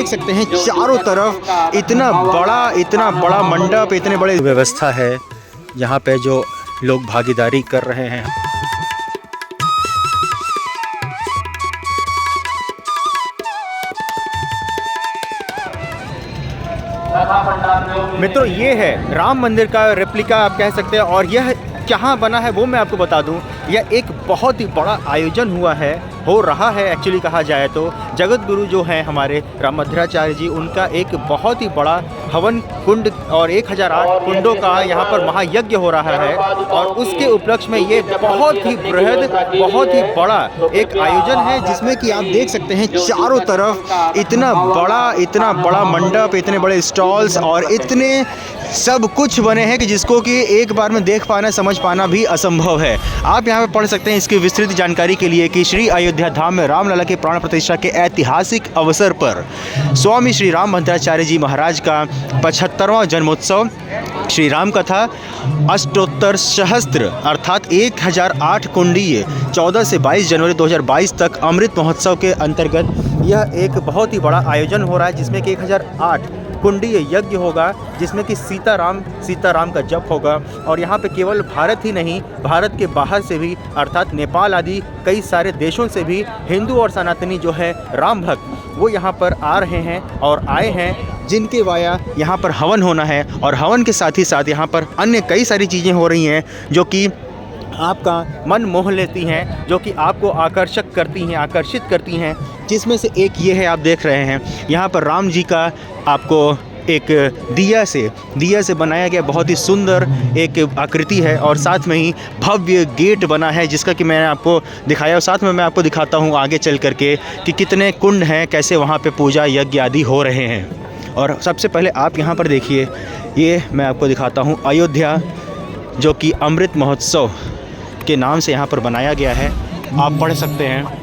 देख सकते हैं चारों तरफ इतना बड़ा मंडप, इतने बड़े व्यवस्था है यहाँ पे जो लोग भागीदारी कर रहे हैं। मित्रों, ये है राम मंदिर का रेप्लिका आप कह सकते हैं, और यह कहाँ बना है वो मैं आपको बता दूं। यह एक बहुत ही बड़ा आयोजन हो रहा है एक्चुअली कहा जाए तो। जगत गुरु जो हैं हमारे रामभद्राचार्य जी, उनका एक बहुत ही बड़ा हवन कुंड और 1008 कुंडों का यहाँ पर महायज्ञ हो रहा है, और उसके उपलक्ष्य में ये बहुत ही बृहद, बहुत ही बड़ा एक आयोजन है, जिसमें कि आप देख सकते हैं चारों तरफ इतना बड़ा मंडप, इतने बड़े स्टॉल्स और इतने सब कुछ बने हैं कि जिसको कि एक बार में देख पाना, समझ पाना भी असंभव है। आप यहाँ पे पढ़ सकते हैं इसकी विस्तृत जानकारी के लिए कि श्री अयोध्या धाम में रामलला के प्राण प्रतिष्ठा के ऐतिहासिक अवसर पर स्वामी श्री रामभद्राचार्य जी महाराज का 75वां जन्मोत्सव, श्री राम कथा अष्टोत्तर सहस्त्र अर्थात 1008 कुंडीय 14 से 22 जनवरी 2022 तक अमृत महोत्सव के अंतर्गत यह एक बहुत ही बड़ा आयोजन हो रहा है, जिसमें कि 1008 कुंडीय यज्ञ होगा, जिसमें कि सीताराम का जप होगा। और यहाँ पे केवल भारत ही नहीं, भारत के बाहर से भी अर्थात नेपाल आदि कई सारे देशों से भी हिंदू और सनातनी जो है राम भक्त वो यहाँ पर आ रहे हैं और आए हैं, जिनके वाया यहाँ पर हवन होना है। और हवन के साथ ही साथ यहाँ पर अन्य कई सारी चीज़ें हो रही हैं जो कि आपका मन मोह लेती हैं, जो कि आपको आकर्षित करती हैं, जिसमें से एक ये है, आप देख रहे हैं यहाँ पर राम जी का आपको एक दिया से बनाया गया बहुत ही सुंदर एक आकृति है, और साथ में ही भव्य गेट बना है जिसका कि मैंने आपको दिखाया, और साथ में मैं आपको दिखाता हूँ आगे चल करके कि कितने कुंड हैं, कैसे वहाँ पे पूजा यज्ञ आदि हो रहे हैं। और सबसे पहले आप यहाँ पर देखिए, ये मैं आपको दिखाता हूँ अयोध्या, जो कि अमृत महोत्सव के नाम से यहाँ पर बनाया गया है, आप पढ़ सकते हैं।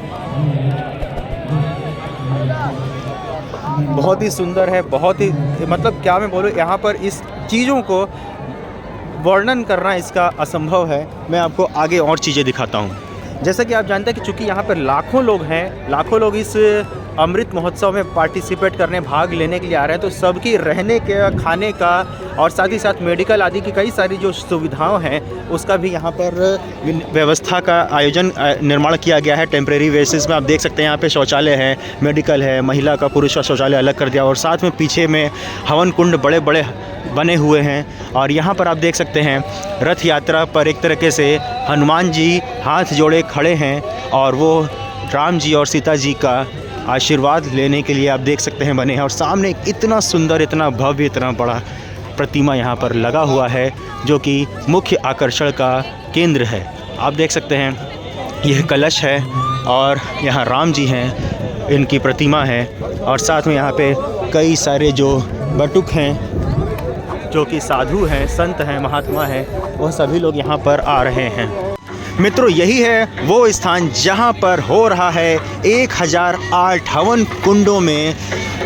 बहुत ही सुंदर है, बहुत ही मतलब क्या मैं बोलूँ, यहाँ पर इस चीज़ों को वर्णन करना इसका असंभव है। मैं आपको आगे और चीज़ें दिखाता हूँ। जैसा कि आप जानते हैं कि चूँकि यहाँ पर लाखों लोग इस अमृत महोत्सव में पार्टिसिपेट करने, भाग लेने के लिए आ रहे हैं, तो सबकी रहने का, खाने का और साथ ही साथ मेडिकल आदि की कई सारी जो सुविधाएं हैं उसका भी यहाँ पर व्यवस्था का आयोजन निर्माण किया गया है टेम्परेरी बेसिस में। आप देख सकते हैं यहाँ पे शौचालय है, मेडिकल है, महिला का पुरुष का शौचालय अलग कर दिया, और साथ में पीछे में हवन कुंड बड़े बड़े बने हुए हैं। और यहाँ पर आप देख सकते हैं रथ यात्रा पर एक तरीके से हनुमान जी हाथ जोड़े खड़े हैं, और वो राम जी और सीता जी का आशीर्वाद लेने के लिए आप देख सकते हैं बने हैं। और सामने इतना सुंदर, इतना भव्य, इतना बड़ा प्रतिमा यहाँ पर लगा हुआ है, जो कि मुख्य आकर्षण का केंद्र है। आप देख सकते हैं यह कलश है, और यहाँ राम जी हैं, इनकी प्रतिमा है, और साथ में यहाँ पे कई सारे जो बटुक हैं, जो कि साधु हैं, संत हैं, महात्मा हैं, वह सभी लोग यहाँ पर आ रहे हैं। मित्रों, यही है वो स्थान जहाँ पर हो रहा है 1008 हवन कुंडों में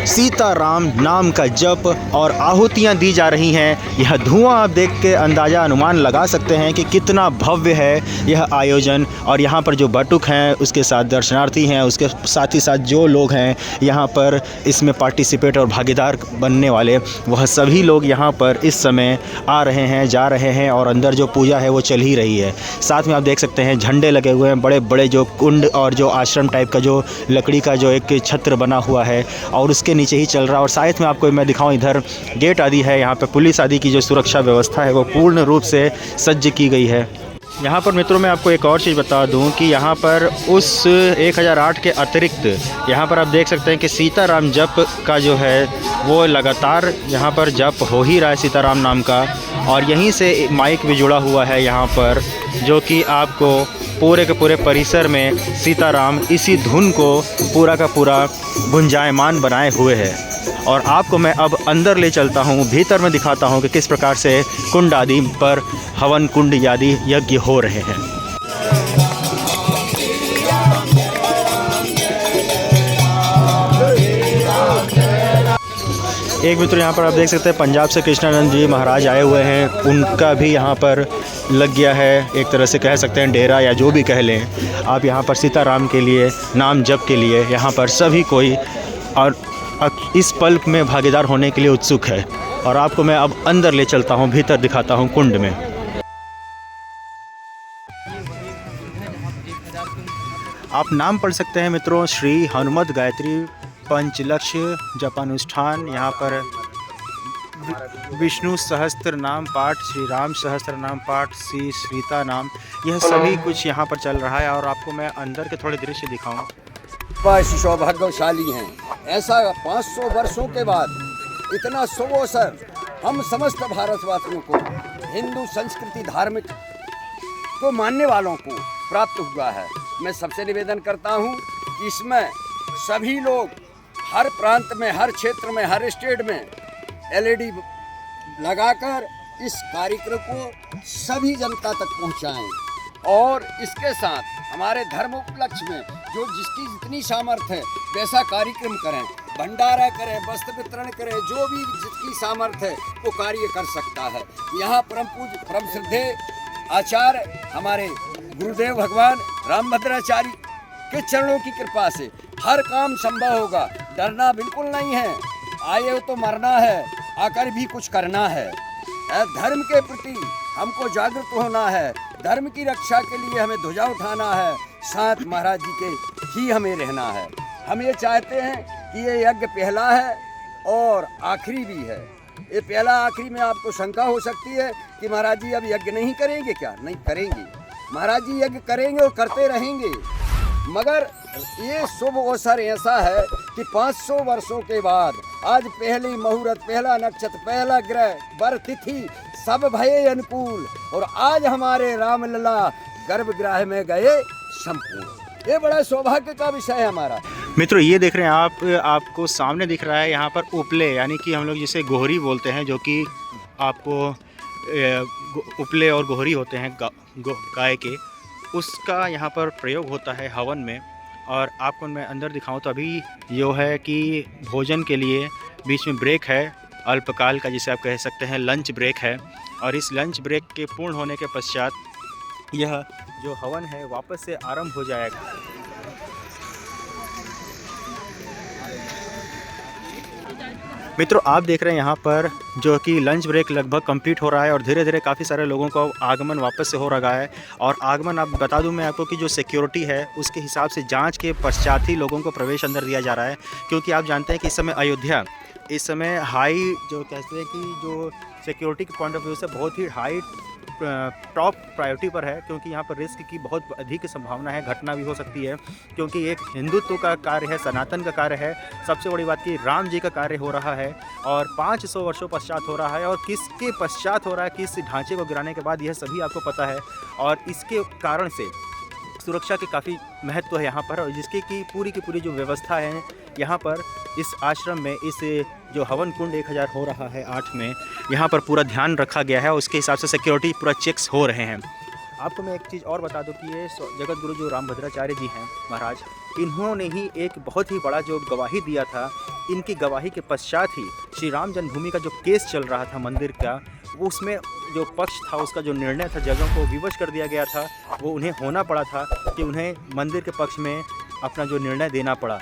सीताराम नाम का जप और आहुतियाँ दी जा रही हैं। यह धुआं आप देख के अंदाज़ा अनुमान लगा सकते हैं कि कितना भव्य है यह आयोजन। और यहाँ पर जो बटुक हैं, उसके साथ दर्शनार्थी हैं, उसके साथ ही साथ जो लोग हैं यहाँ पर इसमें पार्टिसिपेट और भागीदार बनने वाले, वह सभी लोग यहाँ पर इस समय आ रहे हैं, जा रहे हैं, और अंदर जो पूजा है वो चल ही रही है। साथ में आप देख सकते हैं झंडे लगे हुए हैं, बड़े बड़े जो कुंड और जो आश्रम टाइप का जो लकड़ी का जो एक छत्र बना हुआ है, और उसके नीचे ही चल रहा है। और साथ में आपको मैं दिखाऊं, इधर गेट आदि है, यहाँ पे पुलिस आदि की जो सुरक्षा व्यवस्था है वो पूर्ण रूप से सज्ज की गई है। यहाँ पर मित्रों मैं आपको एक और चीज़ बता दूं कि यहाँ पर उस 1008 के अतिरिक्त यहाँ पर आप देख सकते हैं कि सीताराम जप का जो है वो लगातार यहाँ पर जप हो ही रहा है सीताराम नाम का। और यहीं से माइक भी जुड़ा हुआ है यहाँ पर, जो कि आपको पूरे के पूरे परिसर में सीताराम इसी धुन को पूरा का पूरा गुंजायमान बनाए हुए है। और आपको मैं अब अंदर ले चलता हूँ, भीतर में दिखाता हूँ कि किस प्रकार से कुंड आदि पर हवन कुंड आदि यज्ञ हो रहे हैं। एक मित्र यहाँ पर आप देख सकते हैं पंजाब से कृष्णानंद जी महाराज आए हुए हैं, उनका भी यहाँ पर लग गया है एक तरह से कह सकते हैं डेरा या जो भी कह लें आप। यहाँ पर सीताराम के लिए नाम जप के लिए यहाँ पर सभी कोई और इस पल में भागीदार होने के लिए उत्सुक है। और आपको मैं अब अंदर ले चलता हूँ, भीतर दिखाता हूँ कुंड में। आप नाम पढ़ सकते हैं मित्रों, श्री हनुमत गायत्री पंचलक्ष्य जपानुष्ठान। यहाँ पर विष्णु सहस्त्र नाम पाठ, श्री राम सहस्त्र नाम पाठ, श्री सीता नाम, यह सभी कुछ यहाँ पर चल रहा है। और आपको मैं अंदर के थोड़े दृश्य दिखाऊं। सौभाग्यशाली हैं, ऐसा 500 वर्षों के बाद इतना शुभ अवसर हम समस्त भारतवासियों को, हिंदू संस्कृति धार्मिक को मानने वालों को प्राप्त हुआ है। मैं सबसे निवेदन करता हूँ कि इसमें सभी लोग हर प्रांत में, हर क्षेत्र में, हर स्टेट में LED लगाकर इस कार्यक्रम को सभी जनता तक पहुंचाएं। और इसके साथ हमारे धर्म उपलक्ष्य में जो जिसकी जितनी सामर्थ्य है वैसा कार्यक्रम करें, भंडारा करें, वस्त्र वितरण करें, जो भी जिसकी सामर्थ्य है वो कार्य कर सकता है। यहाँ परम पूज्य परम श्रद्धेय आचार्य हमारे गुरुदेव भगवान रामभद्राचार्य के चरणों की कृपा से हर काम संभव होगा। डरना बिल्कुल नहीं है, आए हो तो मरना है, आकर भी कुछ करना है। धर्म के प्रति हमको जागरूक होना है, धर्म की रक्षा के लिए हमें ध्वजा उठाना है, साथ महाराज जी के ही हमें रहना है। हम ये चाहते हैं कि ये यज्ञ पहला है और आखिरी भी है। ये पहला आखिरी में आपको शंका हो सकती है कि महाराज जी अब यज्ञ नहीं करेंगे क्या? नहीं करेंगे, महाराज जी यज्ञ करेंगे और करते रहेंगे। मगर ये शुभ अवसर ऐसा है कि 500 वर्षों के बाद आज पहली मुहूर्त, पहला नक्षत्र, पहला ग्रह, वर तिथि सब भये अनुकूल, और आज हमारे रामलला गर्भगृह में गए संपूर्ण। ये बड़ा सौभाग्य का विषय है हमारा। मित्रों ये देख रहे हैं आप, आपको सामने दिख रहा है यहाँ पर उपले, यानी कि हम लोग जिसे गोहरी बोलते हैं, जो कि आपको उपले और गोहरी होते हैं गाय के, उसका यहाँ पर प्रयोग होता है हवन में। और आपको मैं अंदर दिखाऊं तो अभी जो है कि भोजन के लिए बीच में ब्रेक है, अल्पकाल का जिसे आप कह सकते हैं लंच ब्रेक है। और इस लंच ब्रेक के पूर्ण होने के पश्चात यह जो हवन है वापस से आरंभ हो जाएगा। मित्रों आप देख रहे हैं यहाँ पर जो कि लंच ब्रेक लगभग कंप्लीट हो रहा है और धीरे धीरे काफ़ी सारे लोगों का आगमन वापस से हो रहा है। और आगमन आप बता दूं मैं आपको कि जो सिक्योरिटी है उसके हिसाब से जांच के पश्चात ही लोगों को प्रवेश अंदर दिया जा रहा है, क्योंकि आप जानते हैं कि इस समय अयोध्या इस समय हाई जो कहते हैं कि जो सिक्योरिटी के पॉइंट ऑफ व्यू से बहुत ही हाई टॉप प्रायोरिटी पर है, क्योंकि यहाँ पर रिस्क की बहुत अधिक संभावना है, घटना भी हो सकती है, क्योंकि एक हिंदुत्व का कार्य है, सनातन का कार्य है। सबसे बड़ी बात कि राम जी का कार्य हो रहा है और 500 वर्षों पश्चात हो रहा है। और किसके पश्चात हो रहा है, किस ढांचे को गिराने के बाद, यह सभी आपको पता है। और इसके कारण से सुरक्षा के काफ़ी महत्व है यहाँ पर, और जिसकी की पूरी जो व्यवस्था है यहाँ पर इस आश्रम में, इस जो हवन कुंड 1000 हो रहा है 8 में, यहाँ पर पूरा ध्यान रखा गया है। उसके हिसाब से सिक्योरिटी पूरा चेक्स हो रहे हैं। आपको मैं एक चीज़ और बता दूं कि ये जगत गुरु जो रामभद्राचार्य जी हैं महाराज, इन्होंने ही एक बहुत ही बड़ा जो गवाही दिया था। इनकी गवाही के पश्चात ही श्री राम जन्मभूमि का जो केस चल रहा था मंदिर का, उसमें जो पक्ष था उसका जो निर्णय था, जगह को विवश कर दिया गया था, वो उन्हें होना पड़ा था कि उन्हें मंदिर के पक्ष में अपना जो निर्णय देना पड़ा।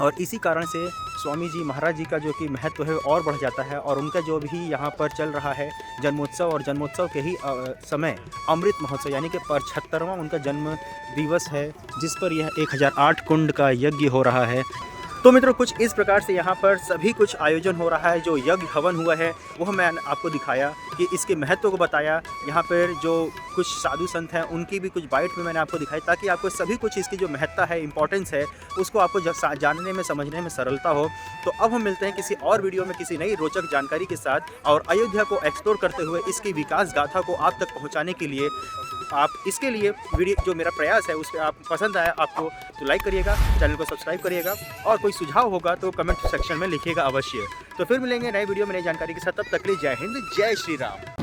और इसी कारण से स्वामी जी महाराज जी का जो कि महत्व है और बढ़ जाता है। और उनका जो भी यहाँ पर चल रहा है जन्मोत्सव, और जन्मोत्सव के ही समय अमृत महोत्सव यानी कि 75वां उनका जन्म दिवस है, जिस पर यह 1008 कुंड का यज्ञ हो रहा है। तो मित्रों कुछ इस प्रकार से यहाँ पर सभी कुछ आयोजन हो रहा है। जो यज्ञ हवन हुआ है वह मैं आपको दिखाया, कि इसके महत्व को बताया। यहाँ पर जो कुछ साधु संत हैं उनकी भी कुछ बाइट में मैंने आपको दिखाई, ताकि आपको सभी कुछ इसकी जो महत्ता है, इंपॉर्टेंस है, उसको आपको जानने में समझने में सरलता हो। तो अब हम मिलते हैं किसी और वीडियो में किसी नई रोचक जानकारी के साथ, और अयोध्या को एक्सप्लोर करते हुए इसकी विकास गाथा को आप तक पहुँचाने के लिए आप इसके लिए वीडियो जो मेरा प्रयास है उस पर आप पसंद आया आपको तो लाइक करिएगा, चैनल को सब्सक्राइब करिएगा, और कोई सुझाव होगा तो कमेंट सेक्शन में लिखिएगा अवश्य। तो फिर मिलेंगे नए वीडियो में नई जानकारी के साथ, तब तक के लिए जय हिंद, जय श्री राम।